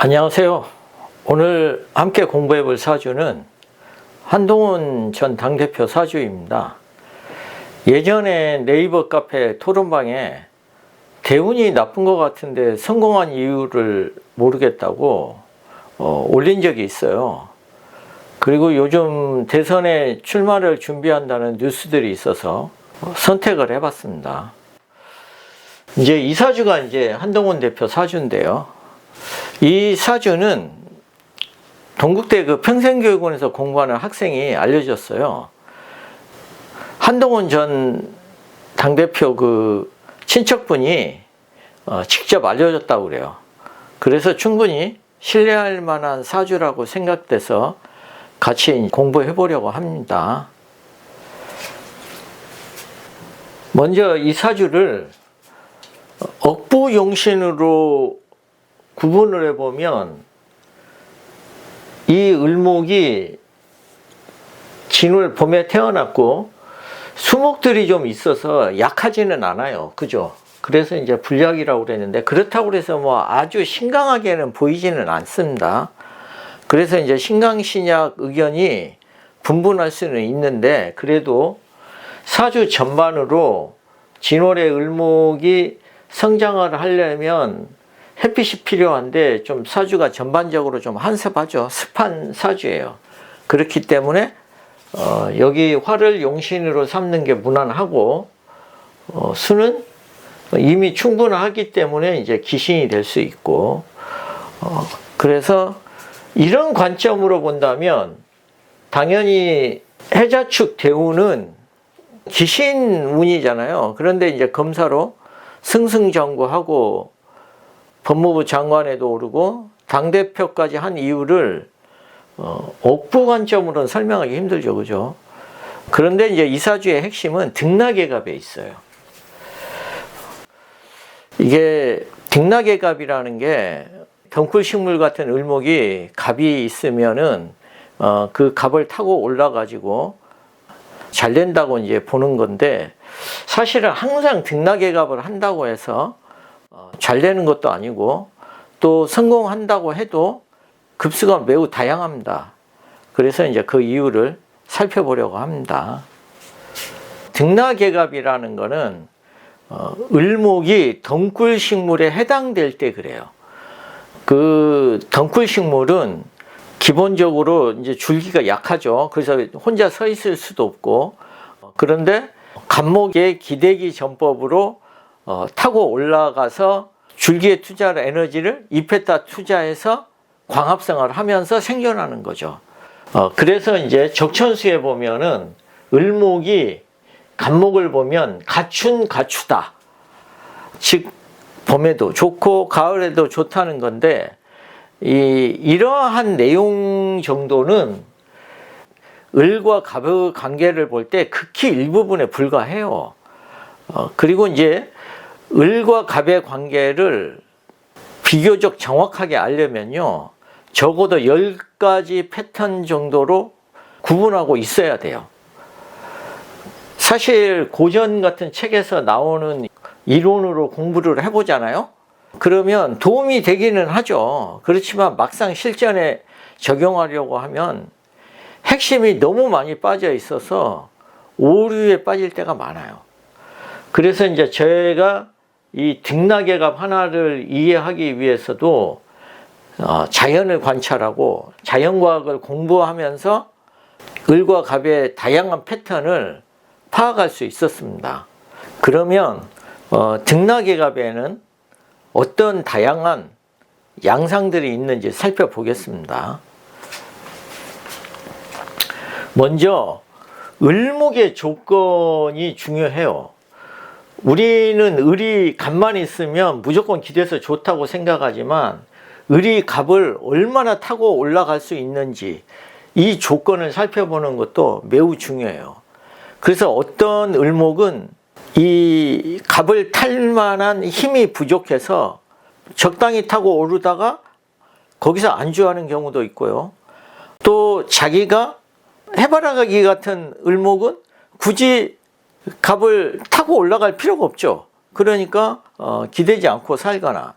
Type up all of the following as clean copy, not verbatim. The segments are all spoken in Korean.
안녕하세요. 오늘 함께 공부해 볼 사주는 한동훈 전 당대표 사주입니다. 예전에 네이버 카페 토론방에 대운이 나쁜 것 같은데 성공한 이유를 모르겠다고 올린 적이 있어요. 그리고 요즘 대선에 출마를 준비한다는 뉴스들이 있어서 선택을 해봤습니다. 이제 이 사주가 이제 한동훈 대표 사주인데요. 이 사주는 동국대 그 평생교육원에서 공부하는 학생이 알려줬어요. 한동훈 전 당대표 그 친척분이 직접 알려줬다고 그래요. 그래서 충분히 신뢰할 만한 사주라고 생각돼서 같이 공부해 보려고 합니다. 먼저 이 사주를 억부용신으로 구분을 해보면 이 을목이 진월 봄에 태어났고 수목들이 좀 있어서 약하지는 않아요. 그죠? 그래서 이제 불약이라고 그랬는데 그렇다고 해서 뭐 아주 신강하게는 보이지는 않습니다. 그래서 이제 신강신약 의견이 분분할 수는 있는데 그래도 사주 전반으로 진월의 을목이 성장을 하려면 햇빛이 필요한데 좀 사주가 전반적으로 좀 한습하죠. 습한 사주예요. 그렇기 때문에 여기 화를 용신으로 삼는 게 무난하고 수는 이미 충분하기 때문에 이제 기신이 될 수 있고 그래서 이런 관점으로 본다면 당연히 해자축 대운은 기신운이잖아요. 그런데 이제 검사로 승승장구하고 법무부 장관에도 오르고 당대표까지 한 이유를 억부 관점으로는 설명하기 힘들죠. 그죠? 그런데 이제 이 사주의 핵심은 등락예갑에 있어요. 이게 등락예갑이라는 게 덩굴식물 같은 을목이 갑이 있으면은 그 갑을 타고 올라가지고 잘 된다고 이제 보는 건데 사실은 항상 등락예갑을 한다고 해서 잘 되는 것도 아니고 또 성공한다고 해도 급수가 매우 다양합니다. 그래서 이제 그 이유를 살펴보려고 합니다. 등락예갑이라는 거는 을목이 덩굴식물에 해당될 때 그래요. 그 덩굴식물은 기본적으로 이제 줄기가 약하죠. 그래서 혼자 서 있을 수도 없고 그런데 갑목의 기대기 전법으로 타고 올라가서 줄기에 투자할 에너지를 잎에다 투자해서 광합성을 하면서 생존하는 거죠. 그래서 이제 적천수에 보면은 을목이 갑목을 보면 가춘가추다. 즉 봄에도 좋고 가을에도 좋다는 건데 이러한 내용 정도는 을과 갑의 관계를 볼 때 극히 일부분에 불과해요. 그리고 이제 을과 갑의 관계를 비교적 정확하게 알려면요. 적어도 10가지 패턴 정도로 구분하고 있어야 돼요. 사실 고전 같은 책에서 나오는 이론으로 공부를 해보잖아요. 그러면 도움이 되기는 하죠. 그렇지만 막상 실전에 적용하려고 하면 핵심이 너무 많이 빠져 있어서 오류에 빠질 때가 많아요. 그래서 이제 저희가 이 등락예갑 하나를 이해하기 위해서도 자연을 관찰하고 자연과학을 공부하면서 을과 갑의 다양한 패턴을 파악할 수 있었습니다. 그러면 등락예갑에는 어떤 다양한 양상들이 있는지 살펴보겠습니다. 먼저 을목의 조건이 중요해요. 우리는 을이 갑만 있으면 무조건 기대서 좋다고 생각하지만 을이 갑을 얼마나 타고 올라갈 수 있는지 이 조건을 살펴보는 것도 매우 중요해요. 그래서 어떤 을목은 이 갑을 탈 만한 힘이 부족해서 적당히 타고 오르다가 거기서 안주하는 경우도 있고요. 또 자기가 해바라기 같은 을목은 굳이 갑을 타고 올라갈 필요가 없죠. 그러니까 기대지 않고 살거나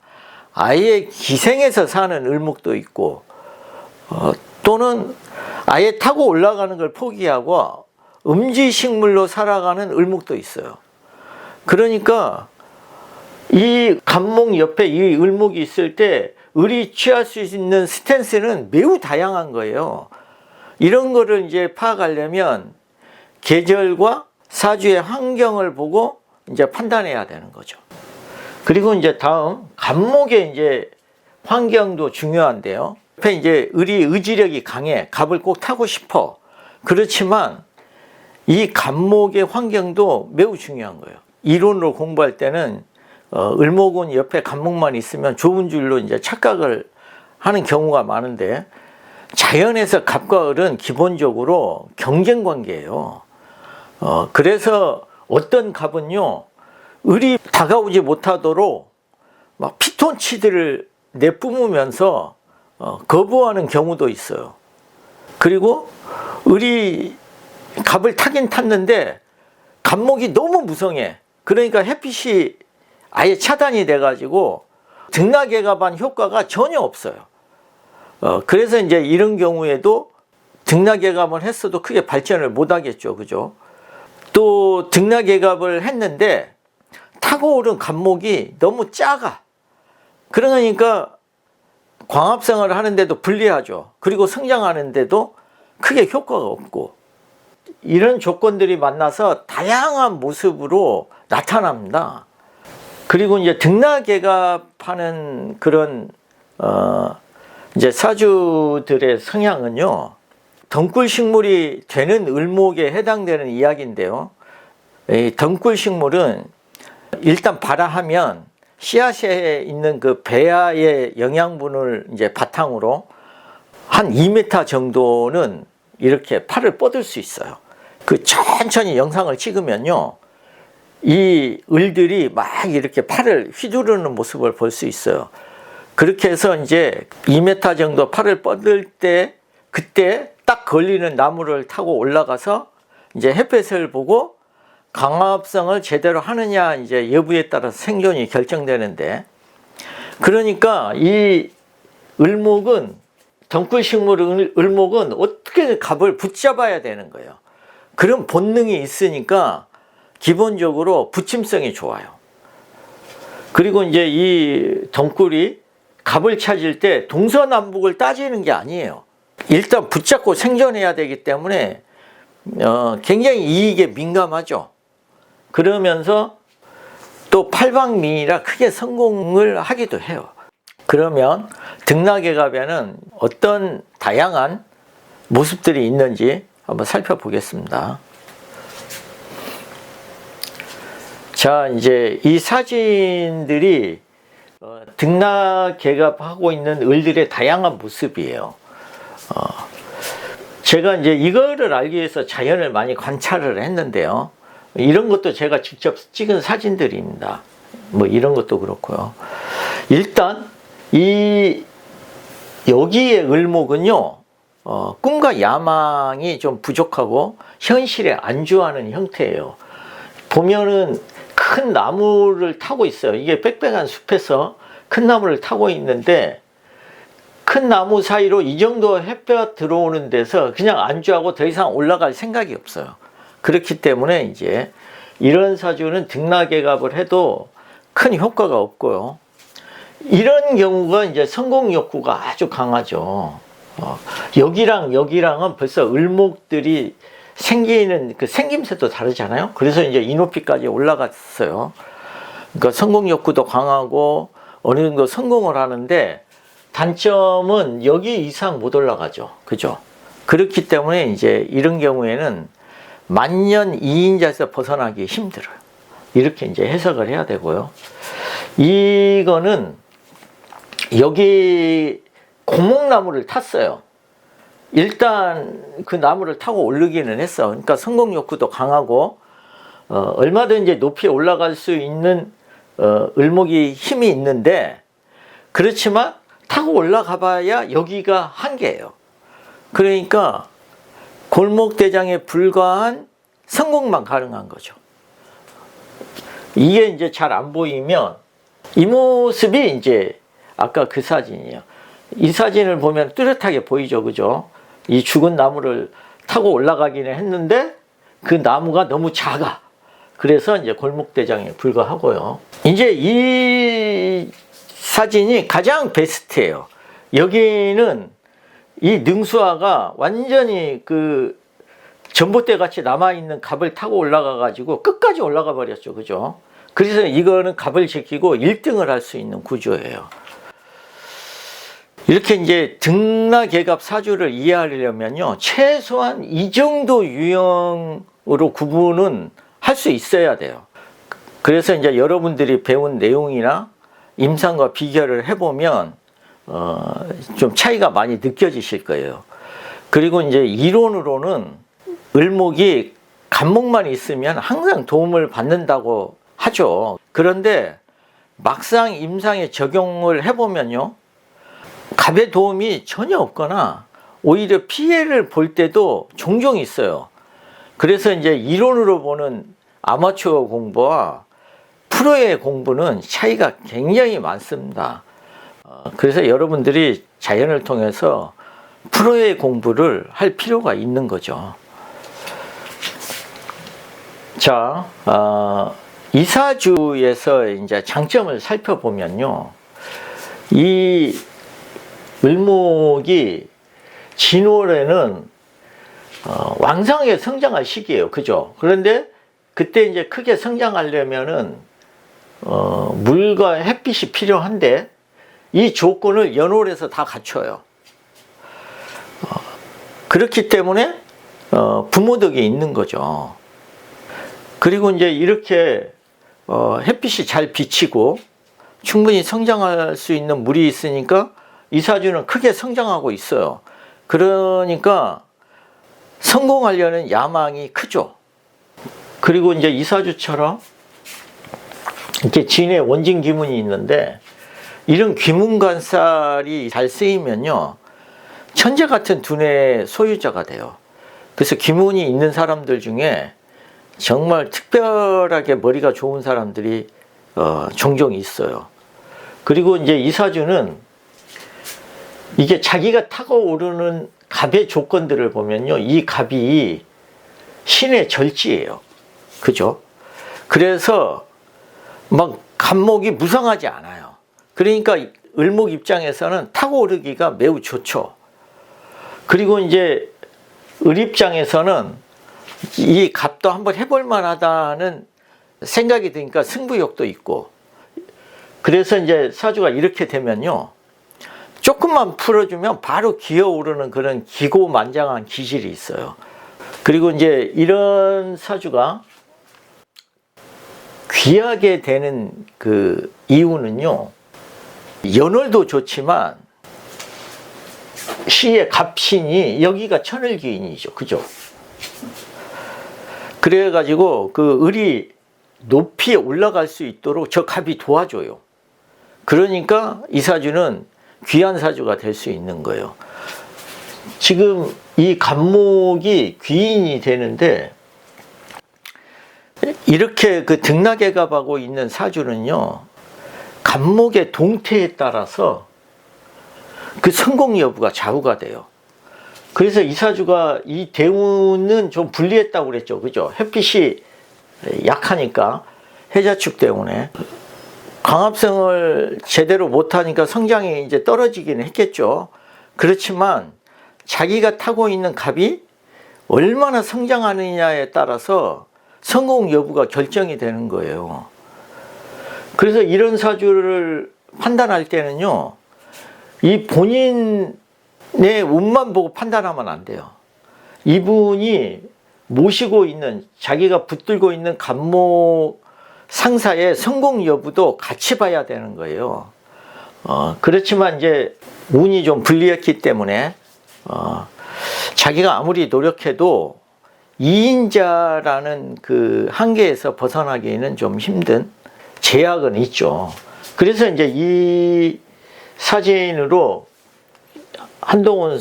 아예 기생해서 사는 을목도 있고, 또는 아예 타고 올라가는 걸 포기하고 음지식물로 살아가는 을목도 있어요. 그러니까 이 갑목 옆에 이 을목이 있을 때 을이 취할 수 있는 스탠스는 매우 다양한 거예요. 이런 거를 이제 파악하려면 계절과 사주의 환경을 보고 이제 판단해야 되는 거죠. 그리고 이제 다음 갑목의 이제 환경도 중요한데요. 옆에 이제 을이 의지력이 강해, 갑을 꼭 타고 싶어. 그렇지만 이 갑목의 환경도 매우 중요한 거예요. 이론으로 공부할 때는 을목은 옆에 갑목만 있으면 좋은 줄로 이제 착각을 하는 경우가 많은데, 자연에서 갑과 을은 기본적으로 경쟁 관계예요. 그래서 어떤 갑은요, 을이 다가오지 못하도록 막 피톤치드를 내뿜으면서 거부하는 경우도 있어요. 그리고 을이 갑을 타긴 탔는데 갑목이 너무 무성해. 그러니까 햇빛이 아예 차단이 돼가지고 등락예갑한 효과가 전혀 없어요. 그래서 이제 이런 경우에도 등락예갑을 했어도 크게 발전을 못 하겠죠. 그죠? 또 등락예갑을 했는데 타고 오른 갑목이 너무 작아. 그러니까 광합성을 하는데도 불리하죠. 그리고 성장하는데도 크게 효과가 없고, 이런 조건들이 만나서 다양한 모습으로 나타납니다. 그리고 이제 등락예갑하는 그런 이제 사주들의 성향은요, 덩굴식물이 되는 을목에 해당되는 이야기인데요. 이 덩굴식물은 일단 발화하면 씨앗에 있는 그 배아의 영양분을 이제 바탕으로 한 2m 정도는 이렇게 팔을 뻗을 수 있어요. 그 천천히 영상을 찍으면요, 이 을들이 막 이렇게 팔을 휘두르는 모습을 볼 수 있어요. 그렇게 해서 이제 2m 정도 팔을 뻗을 때, 그때 딱 걸리는 나무를 타고 올라가서 이제 햇볕을 보고 광합성을 제대로 하느냐 이제 여부에 따라서 생존이 결정되는데, 그러니까 이 을목은, 덩굴식물 을목은 어떻게 갑을 붙잡아야 되는 거예요. 그런 본능이 있으니까 기본적으로 부침성이 좋아요. 그리고 이제 이 덩굴이 갑을 찾을 때 동서남북을 따지는 게 아니에요. 일단 붙잡고 생존해야 되기 때문에 굉장히 이익에 민감하죠. 그러면서 또 팔방미인이라 크게 성공을 하기도 해요. 그러면 등락예갑에는 어떤 다양한 모습들이 있는지 한번 살펴보겠습니다. 자, 이제 이 사진들이 등락예갑하고 있는 을들의 다양한 모습이에요. 제가 이제 이거를 알기 위해서 자연을 많이 관찰을 했는데요. 이런 것도 제가 직접 찍은 사진들입니다. 뭐 이런 것도 그렇고요. 일단 여기의 을목은요, 꿈과 야망이 좀 부족하고 현실에 안주하는 형태예요. 보면은 큰 나무를 타고 있어요. 이게 빽빽한 숲에서 큰 나무를 타고 있는데, 큰 나무 사이로 이 정도 햇볕 들어오는 데서 그냥 안주하고 더 이상 올라갈 생각이 없어요. 그렇기 때문에 이제 이런 사주는 등락예갑을 해도 큰 효과가 없고요. 이런 경우가 이제 성공 욕구가 아주 강하죠. 여기랑은 벌써 을목들이 생기는 그 생김새도 다르잖아요. 그래서 이제 이 높이까지 올라갔어요. 그러니까 성공 욕구도 강하고 어느 정도 성공을 하는데, 단점은 여기 이상 못 올라가죠. 그죠? 그렇기 때문에 이제 이런 경우에는 만년 2인자에서 벗어나기 힘들어요. 이렇게 이제 해석을 해야 되고요. 이거는 여기 고목나무를 탔어요. 일단 그 나무를 타고 오르기는 했어. 그러니까 성공 욕구도 강하고 얼마든지 높이 올라갈 수 있는 을목이 힘이 있는데, 그렇지만 타고 올라가 봐야 여기가 한계예요. 그러니까 골목대장에 불과한 성공만 가능한 거죠. 이게 이제 잘 안 보이면 이 모습이 이제 아까 그 사진이에요. 이 사진을 보면 뚜렷하게 보이죠, 그죠? 이 죽은 나무를 타고 올라가기는 했는데 그 나무가 너무 작아. 그래서 이제 골목대장에 불과하고요. 이제 이 사진이 가장 베스트예요. 여기는 이 능수화가 완전히 그 전봇대 같이 남아있는 갑을 타고 올라가 가지고 끝까지 올라가 버렸죠, 그죠? 그래서 이거는 갑을 지키고 1등을 할 수 있는 구조예요. 이렇게 이제 등락개갑 사주를 이해하려면요, 최소한 이 정도 유형으로 구분은 할 수 있어야 돼요. 그래서 이제 여러분들이 배운 내용이나 임상과 비교를 해보면 좀 차이가 많이 느껴지실 거예요. 그리고 이제 이론으로는 을목이 간목만 있으면 항상 도움을 받는다고 하죠. 그런데 막상 임상에 적용을 해보면요, 갑의 도움이 전혀 없거나 오히려 피해를 볼 때도 종종 있어요. 그래서 이제 이론으로 보는 아마추어 공부와 프로의 공부는 차이가 굉장히 많습니다. 그래서 여러분들이 자연을 통해서 프로의 공부를 할 필요가 있는 거죠. 자, 이사주에서 이제 장점을 살펴보면요, 이 을목이 진월에는 왕성하게 성장할 시기예요, 그죠? 그런데 그때 이제 크게 성장하려면은 물과 햇빛이 필요한데 이 조건을 연월에서 다 갖춰요. 그렇기 때문에 부모덕이 있는 거죠. 그리고 이제 이렇게 햇빛이 잘 비치고 충분히 성장할 수 있는 물이 있으니까 이 사주는 크게 성장하고 있어요. 그러니까 성공하려는 야망이 크죠. 그리고 이제 이 사주처럼 이렇게 진에 원진 기문이 있는데 이런 귀문관살이 잘 쓰이면요, 천재 같은 두뇌의 소유자가 돼요. 그래서 귀문이 있는 사람들 중에 정말 특별하게 머리가 좋은 사람들이 종종 있어요. 그리고 이제 이 사주는 이게 자기가 타고 오르는 갑의 조건들을 보면요, 이 갑이 신의 절지예요, 그죠? 그래서 막 갑목이 무성하지 않아요. 그러니까 을목 입장에서는 타고 오르기가 매우 좋죠. 그리고 이제 을 입장에서는 이 갑도 한번 해볼 만하다는 생각이 드니까 승부욕도 있고, 그래서 이제 사주가 이렇게 되면요, 조금만 풀어주면 바로 기어오르는 그런 기고만장한 기질이 있어요. 그리고 이제 이런 사주가 귀하게 되는 그 이유는요, 연월도 좋지만 시의 갑신이 여기가 천을귀인이죠, 그죠? 그래가지고 그 을이 높이 올라갈 수 있도록 저 갑이 도와줘요. 그러니까 이 사주는 귀한 사주가 될 수 있는 거예요. 지금 이 갑목이 귀인이 되는데 이렇게 그 등락개갑하고 있는 사주는요, 갑목의 동태에 따라서 그 성공 여부가 좌우가 돼요. 그래서 이 사주가 이 대운은 좀 불리했다고 그랬죠, 그죠? 햇빛이 약하니까 해자축 때문에 광합성을 제대로 못하니까 성장이 이제 떨어지기는 했겠죠. 그렇지만 자기가 타고 있는 갑이 얼마나 성장하느냐에 따라서 성공 여부가 결정이 되는 거예요. 그래서 이런 사주를 판단할 때는요, 이 본인의 운만 보고 판단하면 안 돼요. 이분이 모시고 있는, 자기가 붙들고 있는 갑목 상사의 성공 여부도 같이 봐야 되는 거예요. 그렇지만 이제 운이 좀 불리했기 때문에 자기가 아무리 노력해도 2인자라는 그 한계에서 벗어나기는 좀 힘든 제약은 있죠. 그래서 이제 이 사진으로 한동훈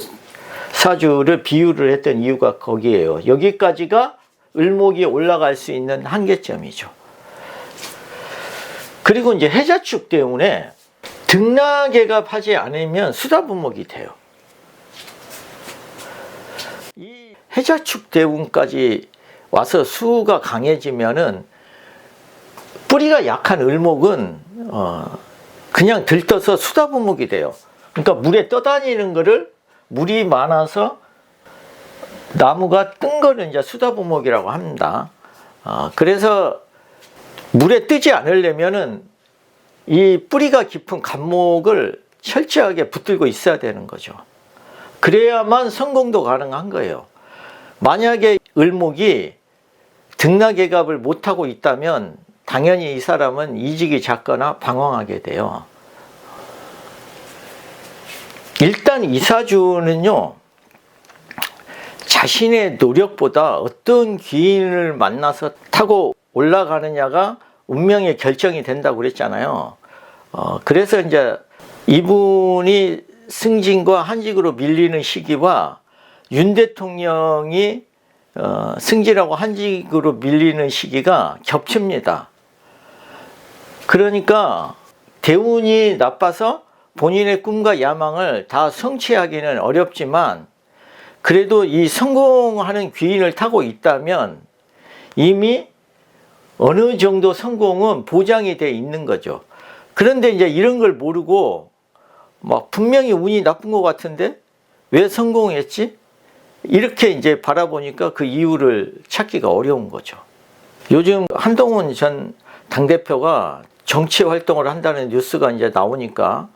사주를 비유를 했던 이유가 거기에요. 여기까지가 을목이 올라갈 수 있는 한계점이죠. 그리고 이제 해자축 때문에 등락예갑하지 않으면 수다분목이 돼요. 이 해자축 대운까지 와서 수가 강해지면은 뿌리가 약한 을목은 그냥 들떠서 수다분목이 돼요. 그러니까 물에 떠다니는 거를 물이 많아서 나무가 뜬 거는 이제 수다분목이라고 합니다. 그래서 물에 뜨지 않으려면은 이 뿌리가 깊은 간목을 철저하게 붙들고 있어야 되는 거죠. 그래야만 성공도 가능한 거예요. 만약에 을목이 등락예갑을 못하고 있다면 당연히 이 사람은 이직이 잦거나 방황하게 돼요. 일단 이 사주는요, 자신의 노력보다 어떤 귀인을 만나서 타고 올라가느냐가 운명의 결정이 된다고 그랬잖아요. 그래서 이제 이분이 승진과 한직으로 밀리는 시기와 윤 대통령이 승진하고 한직으로 밀리는 시기가 겹칩니다. 그러니까 대운이 나빠서 본인의 꿈과 야망을 다 성취하기는 어렵지만 그래도 이 성공하는 귀인을 타고 있다면 이미 어느 정도 성공은 보장이 돼 있는 거죠. 그런데 이제 이런 걸 모르고 막 분명히 운이 나쁜 것 같은데 왜 성공했지? 이렇게 이제 바라보니까 그 이유를 찾기가 어려운 거죠. 요즘 한동훈 전 당대표가 정치 활동을 한다는 뉴스가 이제 나오니까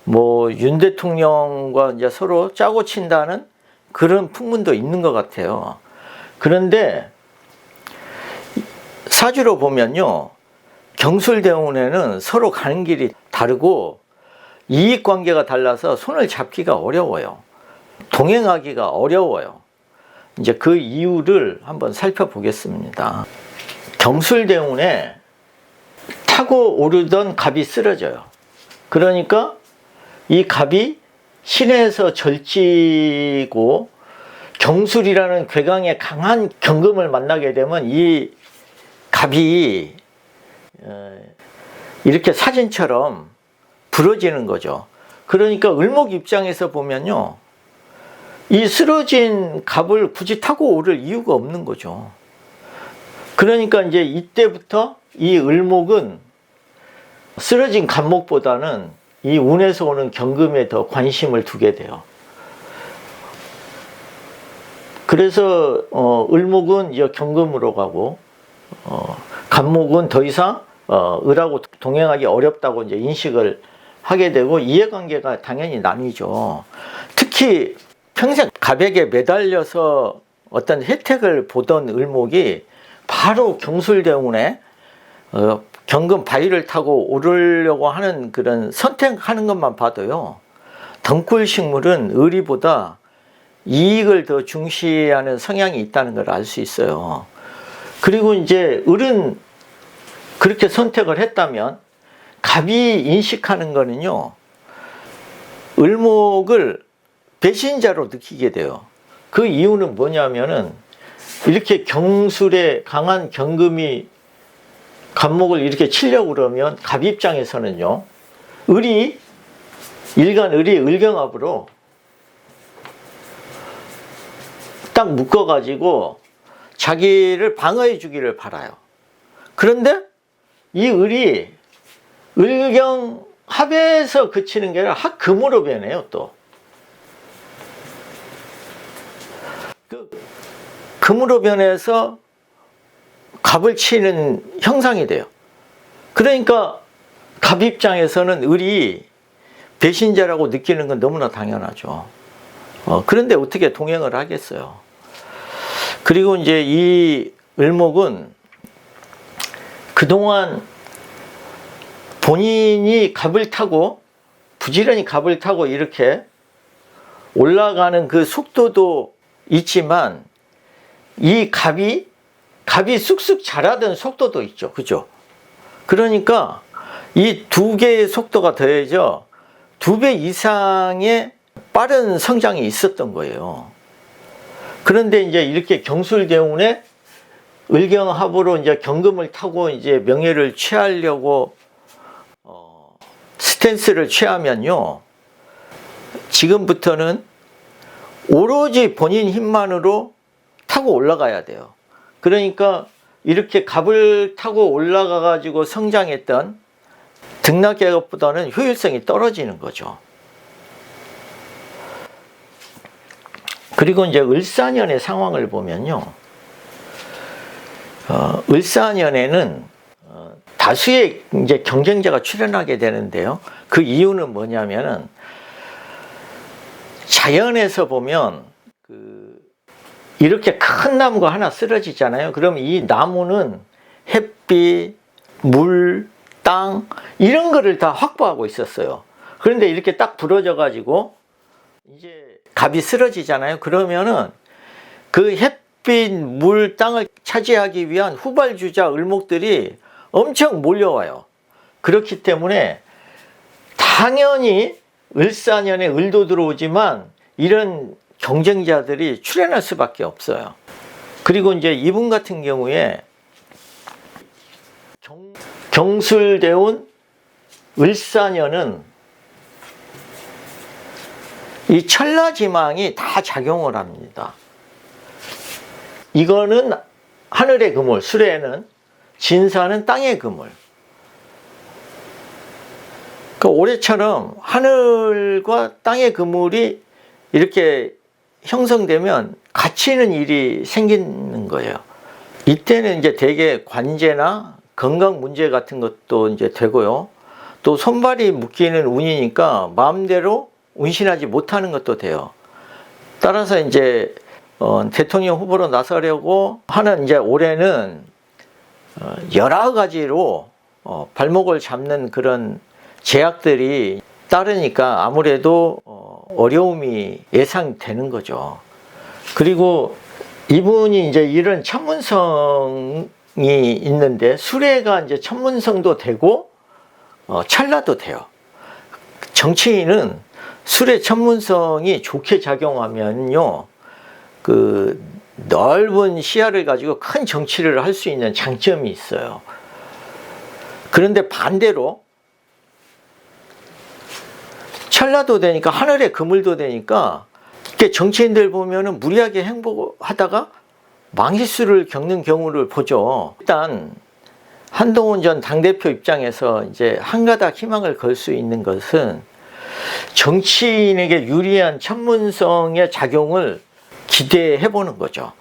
뭐 윤 대통령과 이제 서로 짜고 친다는 그런 풍문도 있는 것 같아요. 그런데 사주로 보면요, 경술대운에는 서로 가는 길이 다르고 이익관계가 달라서 손을 잡기가 어려워요. 동행하기가 어려워요. 이제 그 이유를 한번 살펴보겠습니다. 경술대운에 타고 오르던 갑이 쓰러져요. 그러니까 이 갑이 신에서 절지고 경술이라는 괴강의 강한 경금을 만나게 되면 이 갑이 이렇게 사진처럼 부러지는 거죠. 그러니까 을목 입장에서 보면요, 이 쓰러진 갑을 굳이 타고 오를 이유가 없는 거죠. 그러니까 이제 이때부터 이 을목은 쓰러진 갑목보다는 이 운에서 오는 경금에 더 관심을 두게 돼요. 그래서 을목은 이제 경금으로 가고 갑목은 더 이상 을하고 동행하기 어렵다고 이제 인식을 하게 되고 이해관계가 당연히 나뉘죠. 특히 평생 갑에게 매달려서 어떤 혜택을 보던 을목이 바로 경술대운에 경금 바위를 타고 오르려고 하는 그런 선택하는 것만 봐도요, 덩굴식물은 을이보다 이익을 더 중시하는 성향이 있다는 걸 알 수 있어요. 그리고 이제 을은 그렇게 선택을 했다면 갑이 인식하는 거는요, 을목을 배신자로 느끼게 돼요. 그 이유는 뭐냐면은 이렇게 경술에 강한 경금이 갑목을 이렇게 치려고 그러면 갑 입장에서는요, 을이 일간 을이 을경합으로 딱 묶어가지고 자기를 방어해 주기를 바라요. 그런데 이 을이 을경합에서 그치는 게 아니라 합금으로 변해요. 또 그 금으로 변해서 갑을 치는 형상이 돼요. 그러니까 갑 입장에서는 을이 배신자라고 느끼는 건 너무나 당연하죠. 그런데 어떻게 동행을 하겠어요. 그리고 이제 이 을목은 그동안 본인이 갑을 타고 부지런히 갑을 타고 이렇게 올라가는 그 속도도 있지만 이 갑이 쑥쑥 자라던 속도도 있죠. 그죠? 그러니까 이 두 개의 속도가 더해져 2배 이상의 빠른 성장이 있었던 거예요. 그런데 이제 이렇게 경술대운에 을경합으로 이제 경금을 타고 이제 명예를 취하려고 스탠스를 취하면요, 지금부터는 오로지 본인 힘만으로 타고 올라가야 돼요. 그러니까 이렇게 갑을 타고 올라가 가지고 성장했던 등락계급보다는 효율성이 떨어지는 거죠. 그리고 이제 을사년의 상황을 보면요, 을사년에는 다수의 이제 경쟁자가 출현하게 되는데요. 그 이유는 뭐냐면은, 자연에서 보면 이렇게 큰 나무가 하나 쓰러지잖아요. 그럼 이 나무는 햇빛, 물, 땅 이런 거를 다 확보하고 있었어요. 그런데 이렇게 딱 부러져 가지고 이제 갑이 쓰러지잖아요. 그러면은 그 햇빛, 물, 땅을 차지하기 위한 후발주자 을목들이 엄청 몰려와요. 그렇기 때문에 당연히 을사년에 을도 들어오지만 이런 경쟁자들이 출현할 수밖에 없어요. 그리고 이제 이분 같은 경우에 경술대운 을사년은 이 천라지망이 다 작용을 합니다. 이거는 하늘의 그물, 수레는, 진사는 땅의 그물. 그 올해처럼 하늘과 땅의 그물이 이렇게 형성되면 갇히는 일이 생기는 거예요. 이때는 이제 대개 관제나 건강 문제 같은 것도 이제 되고요. 또 손발이 묶이는 운이니까 마음대로 운신하지 못하는 것도 돼요. 따라서 이제 대통령 후보로 나서려고 하는 이제 올해는 여러 가지로 발목을 잡는 그런 제약들이 따르니까 아무래도 어려움이 예상되는 거죠. 그리고 이분이 이제 이런 천문성이 있는데, 수레가 이제 천문성도 되고 찰나도 돼요. 정치인은 수레 천문성이 좋게 작용하면요, 그 넓은 시야를 가지고 큰 정치를 할 수 있는 장점이 있어요. 그런데 반대로 찰나도 되니까, 하늘의 그물도 되니까, 이렇게 정치인들 보면은 무리하게 행보하다가 망실수를 겪는 경우를 보죠. 일단 한동훈 전 당대표 입장에서 이제 한 가닥 희망을 걸 수 있는 것은 정치인에게 유리한 천문성의 작용을 기대해 보는 거죠.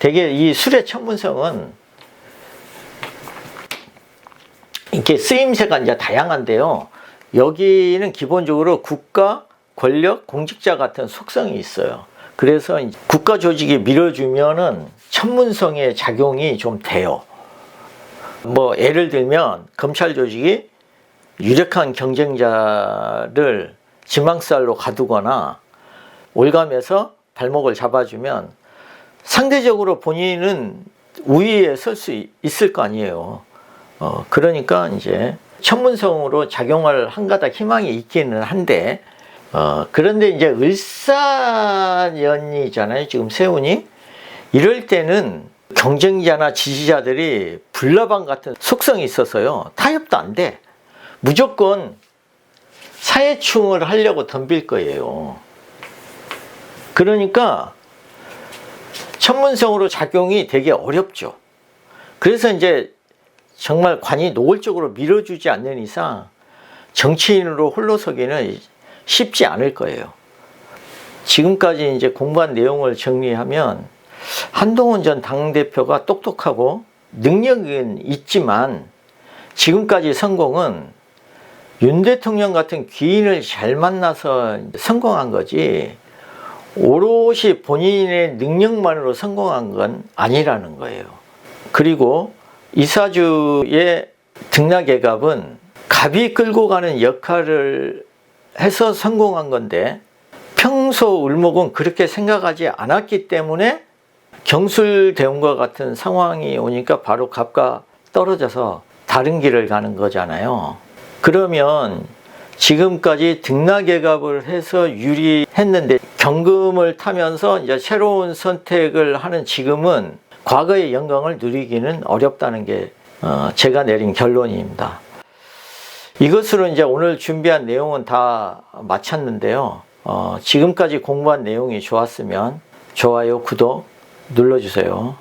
대개 이 수레 천문성은 이렇게 쓰임새가 이제 다양한데요. 여기는 기본적으로 국가, 권력, 공직자 같은 속성이 있어요. 그래서 국가 조직이 밀어주면은 천문성의 작용이 좀 돼요. 뭐 예를 들면 검찰 조직이 유력한 경쟁자를 지망살로 가두거나 올감해서 발목을 잡아주면 상대적으로 본인은 우위에 설 수 있을 거 아니에요. 그러니까 이제 천문성으로 작용할 한 가닥 희망이 있기는 한데, 그런데 이제 을사년이잖아요, 지금 세운이. 이럴 때는 경쟁자나 지지자들이 불나방 같은 속성이 있어서요, 타협도 안 돼. 무조건 사회충을 하려고 덤빌 거예요. 그러니까 천문성으로 작용이 되게 어렵죠. 그래서 이제 정말 관이 노골적으로 밀어주지 않는 이상 정치인으로 홀로서기는 쉽지 않을 거예요. 지금까지 이제 공부한 내용을 정리하면, 한동훈 전 당대표가 똑똑하고 능력은 있지만 지금까지 성공은 윤 대통령 같은 귀인을 잘 만나서 성공한 거지, 오롯이 본인의 능력만으로 성공한 건 아니라는 거예요. 그리고 이사주의 등락예갑은 갑이 끌고 가는 역할을 해서 성공한 건데, 평소 을목은 그렇게 생각하지 않았기 때문에 경술대운과 같은 상황이 오니까 바로 갑과 떨어져서 다른 길을 가는 거잖아요. 그러면 지금까지 등락예갑을 해서 유리했는데 경금을 타면서 이제 새로운 선택을 하는 지금은 과거의 영광을 누리기는 어렵다는 게 제가 내린 결론입니다. 이것으로 이제 오늘 준비한 내용은 다 마쳤는데요. 지금까지 공부한 내용이 좋았으면 좋아요, 구독 눌러주세요.